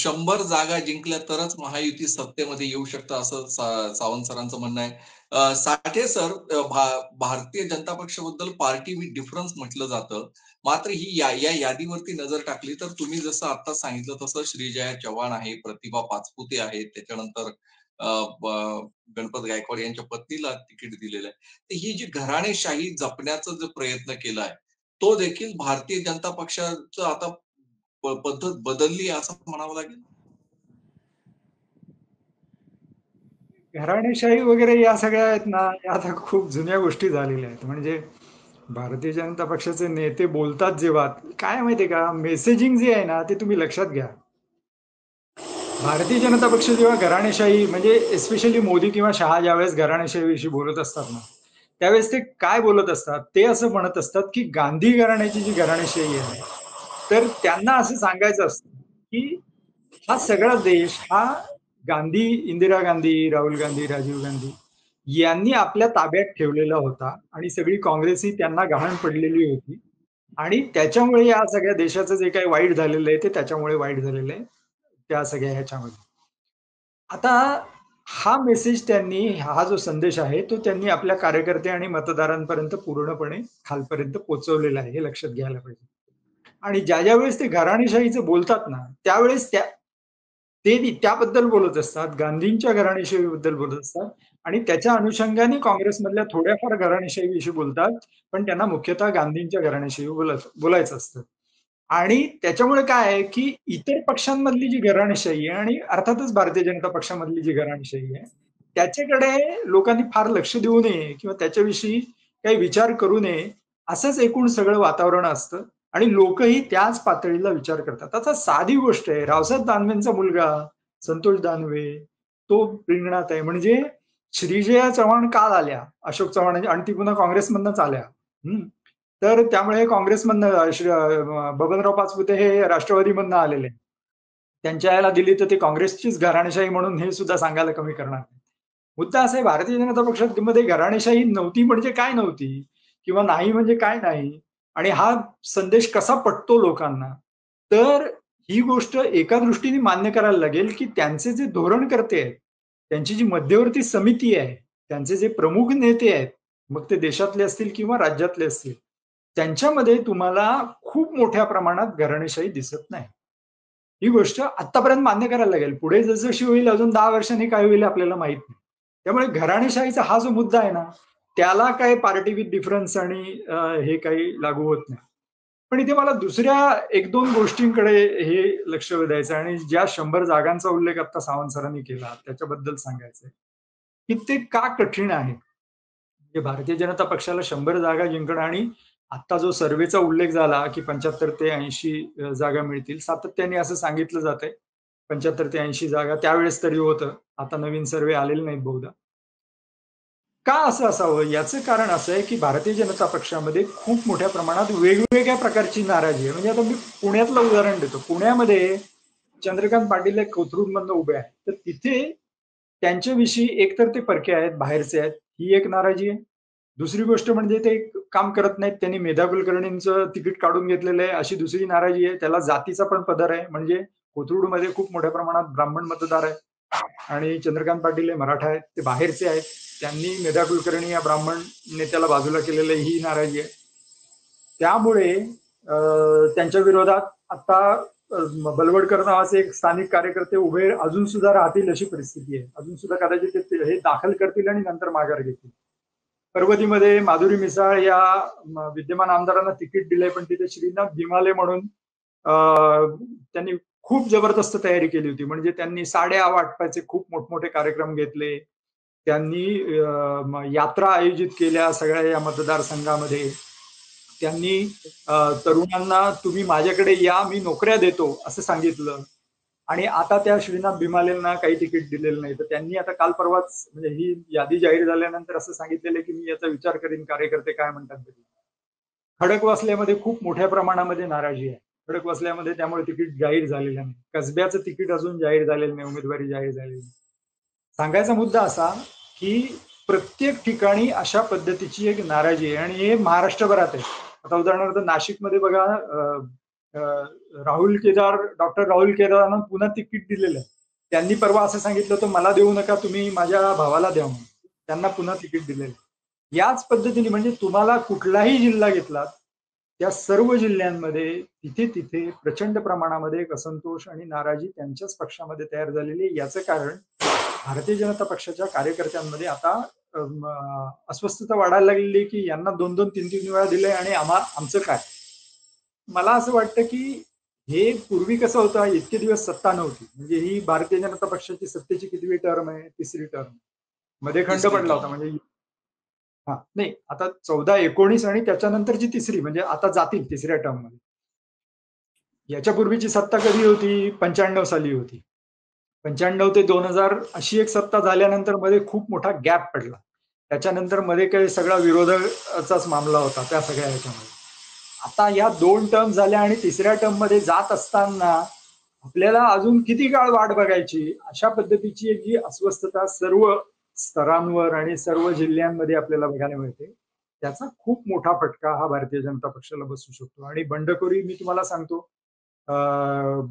100 जागा जिंकल्या तरच महायुती सत्तेमध्ये येऊ शकतं असं सावंत सरांचं म्हणणं आहे. साठे sir Bharatiya Janata पक्षाबद्दल party with difference म्हटलं जातं. मात्र ही या यादीवरती नजर टाकली तर तुम्ही जसं आता सांगितलं तसं श्रीजया चव्हाण आहे, प्रतिभा पाचपुते आहेत, त्याच्यानंतर अ, गणपत गायकवाड यांच्या पत्नीला तिकीट दिलेलं आहे. तर ही जी घराणेशाही जपण्याचा जो प्रयत्न केलाय, तो देखील भारतीय जनता पक्षाचं आता पद्धत बदलली आहे असं म्हणावं लागेल? घराणेशाही वगैरे या सगळ्या आहेत ना, या आता खूप जुन्या गोष्टी झालेल्या आहेत. म्हणजे भारतीय जनता पक्षाचे नेते बोलतात जेव्हा, काय माहितीये का, मेसेजिंग जे आहे ना, ते तुम्ही लक्षात घ्या. भारतीय जनता पक्ष जेव्हा घराणेशाही म्हणजे एस्पेशली मोदी किंवा शहा ज्यावेळेस घराणेशाहीविषयी बोलत असतात ना, त्यावेळेस ते काय बोलत असतात, ते असं म्हणत असतात की गांधी घराण्याची जी घराणेशाही आहे, तर त्यांना असं सांगायचं असतं की हा सगळा देश हा गांधी, इंदिरा गांधी, राहुल गांधी, राजीव गांधी यांनी आपल्या ताब्यात ठेवलेला होता आणि सगळी काँग्रेस ही त्यांना गहाण पडलेली होती आणि त्याच्यामुळे या सगळ्या देशाचं जे काही वाईट झालेलं आहे ते त्याच्यामुळे वाईट झालेलं आहे, त्या सगळ्या ह्याच्यामध्ये. आता हा मेसेज त्यांनी, हा जो संदेश आहे तो त्यांनी आपल्या कार्यकर्ते आणि मतदारांपर्यंत पूर्णपणे खालपर्यंत पोहोचवलेला आहे, हे लक्षात घ्यायला पाहिजे. आणि ज्या ज्या वेळेस ते घराणेशाहीचं बोलतात ना, त्यावेळेस ते त्याबद्दल बोलत असतात, गांधींच्या घराणेशाहीबद्दल बोलत असतात आणि त्याच्या अनुषंगाने काँग्रेसमधल्या थोड्याफार घराणेशाहीविषयी बोलतात, पण त्यांना मुख्यतः गांधींच्या घराणेशाही बोलायचं असतं. आणि त्याच्यामुळे काय आहे की इतर पक्षांमधली जी घराणेशाही आहे आणि अर्थातच भारतीय जनता पक्षामधली जी घराणेशाही आहे, त्याच्याकडे लोकांनी फार लक्ष देऊ नये किंवा त्याच्याविषयी काही विचार करू नये, असंच एकूण सगळं वातावरण असतं आणि लोकही त्याच पातळीला विचार करतात. आता साधी गोष्ट आहे, रावसाहेब दानवेंचा मुलगा संतोष दानवे तो रिंगणात आहे. म्हणजे श्रीजया चव्हाण काल आल्या, अशोक चव्हाण, आणि ती पुन्हा काँग्रेसमधनच आल्या. तर त्यामुळे काँग्रेसमधनं बबनराव पाचपुते हे राष्ट्रवादीमधनं आलेले. त्यांच्या याला दिली तर ते काँग्रेसचीच घराणेशाही म्हणून हे सुद्धा सांगायला कमी करणार नाही. मुद्दा असा आहे, भारतीय जनता पक्षामध्ये घराणेशाही नव्हती म्हणजे काय नव्हती किंवा नाही म्हणजे काय नाही, आणि हा संदेश कसा पटतो लोकांना, तर ही गोष्ट एका दृष्टीने मान्य करायला लागेल की त्यांचे जे धोरणकर्ते आहेत, त्यांची जी मध्यवर्ती समिती आहे, त्यांचे जे प्रमुख नेते आहेत, मग ते देशातले असतील किंवा राज्यातले असतील, त्यांच्यामध्ये तुम्हाला खूप मोठ्या प्रमाणात घराणेशाही दिसत नाही. ही गोष्ट आतापर्यंत मान्य करायला लागेल. पुढे जसजशी होईल अजून 10 वर्षांनी काय होईल आपल्याला माहित नाही. त्यामुळे घराणेशाहीचा हा जो मुद्दा आहे ना, त्याला काय पार्टी विथ डिफरन्स आणि हे काही लागू होत नाही. पण इथे मला दुसऱ्या 1-2 गोष्टींकडे हे लक्ष वेधायचं आणि ज्या 100 जागांचा उल्लेख आता सावंत सरांनी केला त्याच्याबद्दल सांगायचंय, की ते का कठीण आहे. म्हणजे भारतीय जनता पक्षाला 100 जागा जिंकणं आणि आता जो सर्व्हेचा उल्लेख झाला की 75 ते 80 जागा मिळतील, सातत्याने असं सांगितलं जातंय 75 ते 80 जागा, त्यावेळेस तरी होतं, आता नवीन सर्व्हे आलेले नाहीत बहुधा. का असं असावं, याचं कारण असं आहे की भारतीय जनता पक्षामध्ये खूप मोठ्या प्रमाणात वेगवेगळ्या प्रकारची नाराजी आहे. म्हणजे आता मी पुण्यातलं उदाहरण देतो. पुण्यामध्ये चंद्रकांत पाटील एक कोथरूडमधनं उभे आहेत, तर तिथे त्यांच्याविषयी एकतर ते परके आहेत, बाहेरचे आहेत, ही एक नाराजी आहे. दुसरी गोष्ट म्हणजे ते काम करत नाहीत, त्यांनी मेधा कुलकर्णींचं तिकीट काढून घेतलेलं आहे, अशी दुसरी नाराजी आहे. त्याला जातीचा पण पदर आहे, म्हणजे कोथरूडमध्ये खूप मोठ्या प्रमाणात ब्राह्मण मतदार आहेत आणि चंद्रकांत पाटील हे मराठा आहेत, ते बाहेरचे आहेत. त्यांनी मेधा कुलकर्णी या ब्राह्मण नेत्याला बाजूला केलेलं आहे, ही नाराजी आहे. त्यामुळे त्यांच्या विरोधात आता बलवडकर नावाचे एक स्थानिक कार्यकर्ते उभे अजून सुद्धा राहतील अशी परिस्थिती आहे. अजून सुद्धा कदाचित हे दाखल करतील आणि नंतर माघार घेतील. पर्वतीमध्ये माधुरी मिसाळ या विद्यमान आमदारांना तिकीट दिलंय, पण तिथे श्रीनाथ भिमाले म्हणून त्यांनी खूप जबरदस्त तयारी केली होती. म्हणजे त्यांनी साड्या वाटपाचे खूप मोठमोठे कार्यक्रम घेतले. त्यांनी यात्रा आयोजित केल्या सगळ्या या मतदारसंघामध्ये. त्यांनी तरुणांना तुम्ही माझ्याकडे या, मी नोकऱ्या देतो असं सांगितलं. आणि आता त्या श्रीनाथ भिमालेंना काही तिकीट दिलेलं नाही. तर त्यांनी आता काल परवाच, म्हणजे ही यादी जाहीर झाल्यानंतर असं सांगितलेलं की मी याचा विचार करीन, कार्यकर्ते काय म्हणतात तरी. खडकवासल्यामध्ये खूप मोठ्या प्रमाणामध्ये नाराजी आहे. खडकवासल्यामध्ये त्यामुळे तिकीट जाहीर झालेलं नाही. कसब्याचं तिकीट अजून जाहीर झालेलं नाही, उमेदवारी जाहीर झालेली नाही. सांगायचा मुद्दा असा की प्रत्येक ठिकाणी अशा पद्धतीची एक नाराजी आहे आणि हे महाराष्ट्रभरात आहे. आता उदाहरणार्थ नाशिकमध्ये बघा, डॉक्टर राहुल केदारांना पुन्हा तिकीट दिलेलं आहे. त्यांनी परवा असं सांगितलं होतं, मला देऊ नका, तुम्ही माझ्या भावाला द्या म्हणून. त्यांना पुन्हा तिकीट दिलेलं आहे. याच पद्धतीने म्हणजे तुम्हाला कुठलाही जिल्हा घेतलात, त्या सर्व जिल्ह्यांमध्ये तिथे तिथे प्रचंड प्रमाणामध्ये एक असंतोष आणि नाराजी त्यांच्याच पक्षामध्ये तयार झालेली आहे. याचं कारण भारतीय जनता पक्षाच्या कार्यकर्त्यांमध्ये आता अस्वस्थता वाढायला लागलेली, की यांना 2-2, 3-3 वेळा दिलंय आणि आमचं काय. मला असं वाटतं की हे पूर्वी कसं होतं, इतके दिवस सत्ता नव्हती, म्हणजे ही भारतीय जनता पक्षाची सत्तेची कितवी टर्म आहे, तिसरी टर्म. मध्ये खंड तिसरी पडला होता, टर्म. म्हणजे हा नाही, आता 14-19 आणि त्याच्यानंतरची तिसरी, म्हणजे आता जातील तिसऱ्या टर्म मध्ये. याच्या पूर्वीची सत्ता कधी होती? 95 साली होती. 95 ते 2000 अशी एक सत्ता झाल्यानंतर मध्ये खूप मोठा गॅप पडला. त्याच्यानंतर मध्ये काही सगळा विरोधाचाच मामला होता त्या सगळ्या ह्याच्यामध्ये. आता या 2 टर्म झाल्या आणि तिसऱ्या टर्म मध्ये जात असताना आपल्याला अजून किती काळ वाट बघायची, अशा पद्धतीची एक जी अस्वस्थता सर्व स्तरांवर आणि सर्व जिल्ह्यांमध्ये आपल्याला बघायला मिळते. त्याचा खूप मोठा फटका हा भारतीय जनता पक्षाला बसू शकतो. आणि बंडखोरी मी तुम्हाला सांगतो,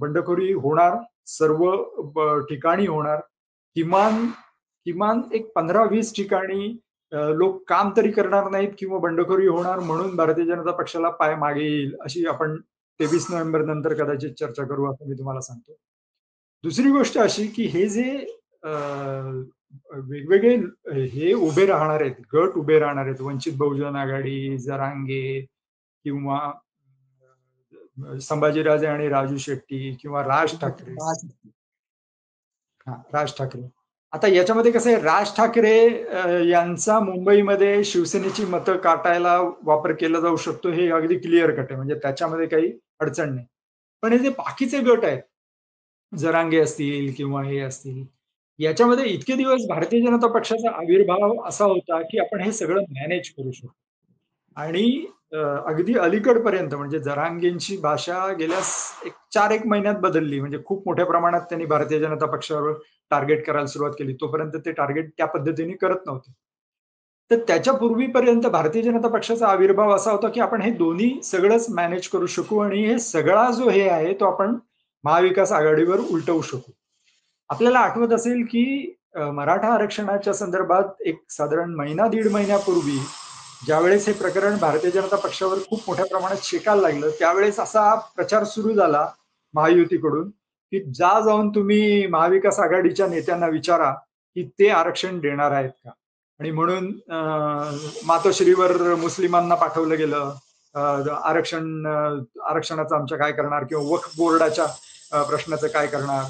बंडखोरी होणार, सर्व ठिकाणी होणार. किमान किमान एक 15-20 ठिकाणी लोक काम तरी करणार नाहीत किंवा बंडखोरी होणार, म्हणून भारतीय जनता पक्षाला पाय मागे येईल, अशी आपण 23 नोव्हेंबर नंतर कदाचित चर्चा करू, असं मी तुम्हाला सांगतो. दुसरी गोष्ट अशी की हे जे वेगवेगळे हे उभे राहणार आहेत, गट उभे राहणार आहेत, वंचित बहुजन आघाडी, जरांगे किंवा संभाजीराजे आणि राजू शेट्टी किंवा राज ठाकरे. राज ठाकरे. आता याच्यामध्ये कसं आहे, राज ठाकरे यांचा मुंबईमध्ये शिवसेनेची मतं काटायला वापर केला जाऊ शकतो, हे अगदी क्लिअर कट आहे, म्हणजे त्याच्यामध्ये काही अडचण नाही. पण हे जे बाकीचे गट आहेत, जरांगे असतील किंवा हे असतील, याच्यामध्ये इतके दिवस भारतीय जनता पक्षाचा आविर्भाव असा होता की आपण हे सगळं मॅनेज करू शकतो. आणि अगदी अलीकडपर्यंत म्हणजे जरांगेंची भाषा गेल्या 4-1 महिन्यात बदलली, म्हणजे खूप मोठ्या प्रमाणात त्यांनी भारतीय जनता पक्षावर टार्गेट करायला सुरुवात केली. तोपर्यंत ते टार्गेट त्या पद्धतीने करत नव्हते. तर त्याच्या पूर्वीपर्यंत भारतीय जनता पक्षाचा आविर्भाव असा होता की आपण हे दोन्ही सगळंच मॅनेज करू शकू आणि हे सगळा जो हे आहे तो आपण महाविकास आघाडीवर उलटवू शकू. आपल्याला आठवत असेल की मराठा आरक्षणाच्या संदर्भात एक साधारण महिना 1.5 महिन्यापूर्वी ज्यावेळेस हे प्रकरण भारतीय जनता पक्षावर खूप मोठ्या प्रमाणात शेकायला लागलं, त्यावेळेस असा प्रचार सुरू झाला महायुतीकडून की जाऊन तुम्ही महाविकास आघाडीच्या नेत्यांना विचारा की ते आरक्षण देणार आहेत का. आणि म्हणून मातोश्रीवर मुस्लिमांना पाठवलं गेलं, आरक्षणाचं आमच्या काय करणार, किंवा वक्फ बोर्डाच्या प्रश्नाचं काय करणार,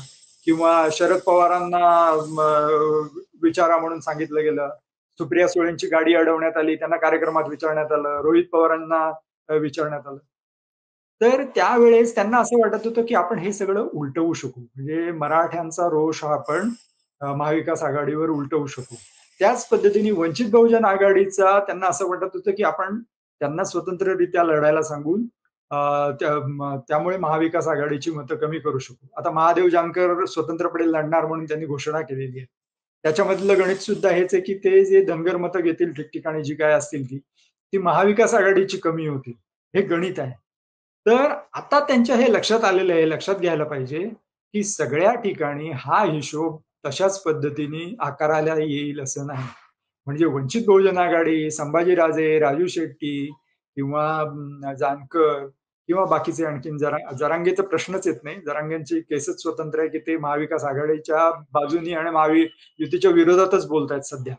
किंवा शरद पवारांना विचारा म्हणून सांगितलं गेलं. सुप्रिया सुळेंची गाडी अडवण्यात आली, त्यांना कार्यक्रमात विचारण्यात आलं, रोहित पवारांना विचारण्यात आलं. तर त्यावेळेस त्यांना असं वाटत होतं की आपण हे सगळं उलटवू शकू, म्हणजे मराठ्यांचा रोष हा आपण महाविकास आघाडीवर उलटवू शकू. त्याच पद्धतीने वंचित बहुजन आघाडीचा त्यांना असं वाटत होतं की आपण त्यांना स्वतंत्ररित्या लढायला सांगून त्यामुळे महाविकास आघाडीची मतं कमी करू शकू. आता महादेव जानकर स्वतंत्रपणे लढणार म्हणून त्यांनी घोषणा केलेली आहे. त्याच्यामधलं गणित सुद्धा हेच आहे की ते जे धनगर मतं घेतील ठिकठिकाणी जी काय असतील ती महाविकास आघाडीची कमी होतील, हे गणित आहे. तर आता त्यांच्या हे लक्षात आलेलं आहे, लक्षात घ्यायला पाहिजे की सगळ्या ठिकाणी हा हिशोब तशाच पद्धतीने आकाराला येईल असं नाही. म्हणजे वंचित बहुजन आघाडी, संभाजीराजे, राजू शेट्टी किंवा जानकर किंवा बाकीचे आणखीन जरांगेचा प्रश्नच येत नाही, जरांगेंची केसच स्वतंत्र आहे की ते महाविकास आघाडीच्या बाजूनी आणि महायुतीच्या विरोधातच बोलतायत सध्या.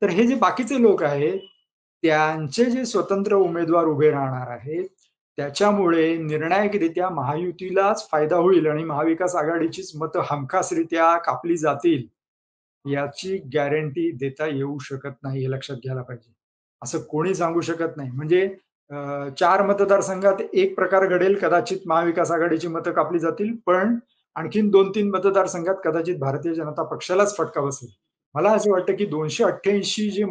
तर हे जे बाकीचे लोक आहेत त्यांचे जे स्वतंत्र उमेदवार उभे राहणार आहेत, त्याच्यामुळे निर्णायकरित्या महायुतीलाच फायदा होईल आणि महाविकास आघाडीचीच मतं हमखासरित्या कापली जातील, याची गॅरंटी देता येऊ शकत नाही, हे लक्षात घ्यायला पाहिजे. असं कोणी सांगू शकत नाही. म्हणजे 4 मतदारसंघात एक प्रकार घडेल, कदाचित महाविकास आघाडीची मतं कापली जातील, पण आणखीन 2-3 मतदारसंघात कदाचित भारतीय जनता पक्षालाच फटका बसेल. मला असं वाटतं की 288 जे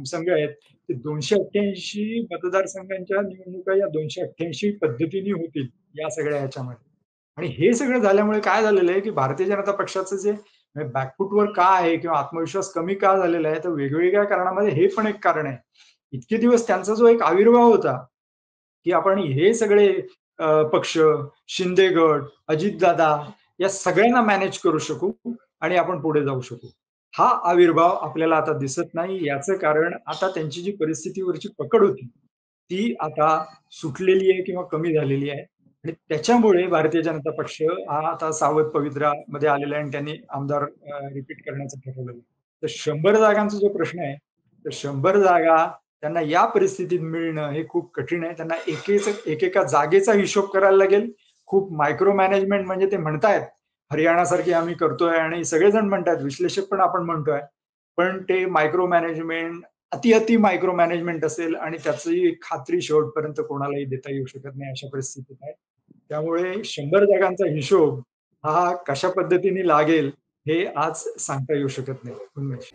संघ आहेत, ते 288 मतदारसंघांच्या निवडणुका या 288 पद्धतीने होतील या सगळ्या ह्याच्यामध्ये. आणि हे सगळं झाल्यामुळे काय झालेलं आहे की भारतीय जनता पक्षाचं जे बॅकफुटवर का आहे किंवा आत्मविश्वास कमी का झालेला आहे, तर वेगवेगळ्या कारणामध्ये हे पण एक कारण आहे. इतके दिवस त्यांचा जो एक आविर्भाव होता की आपण हे सगळे पक्ष, शिंदे गट, अजितदादा या सगळ्यांना मॅनेज करू शकू आणि आपण पुढे जाऊ शकू. हा आविर्भाव आपल्याला आता दिसत नाही. याचं कारण आता त्यांची जी परिस्थितीवरची पकड होती, ती आता सुटलेली आहे किंवा कमी झालेली आहे आणि त्याच्यामुळे भारतीय जनता पक्ष हा आता सावध पवित्रामध्ये आलेला आहे आणि त्यांनी आमदार रिपीट करण्याचं ठरवलेलं आहे. तर 100 जागांचा जो प्रश्न आहे, तर 100 जागा त्यांना या परिस्थितीत मिळणं हे खूप कठीण आहे. त्यांना एकेका जागेचा हिशोब करायला लागेल. खूप मायक्रो मॅनेजमेंट म्हणजे ते म्हणतायत, हरियाणासारखी आम्ही करतोय आणि सगळेजण म्हणतायत, विश्लेषक पण आपण म्हणतोय. पण ते मायक्रो मॅनेजमेंट अति मायक्रो मॅनेजमेंट असेल आणि त्याची खात्री शेवटपर्यंत कोणालाही देता येऊ शकत नाही अशा परिस्थितीत आहे. त्यामुळे 100 जागांचा हिशोब हा कशा पद्धतीने लागेल हे आज सांगता येऊ शकत नाही. उन्मेष.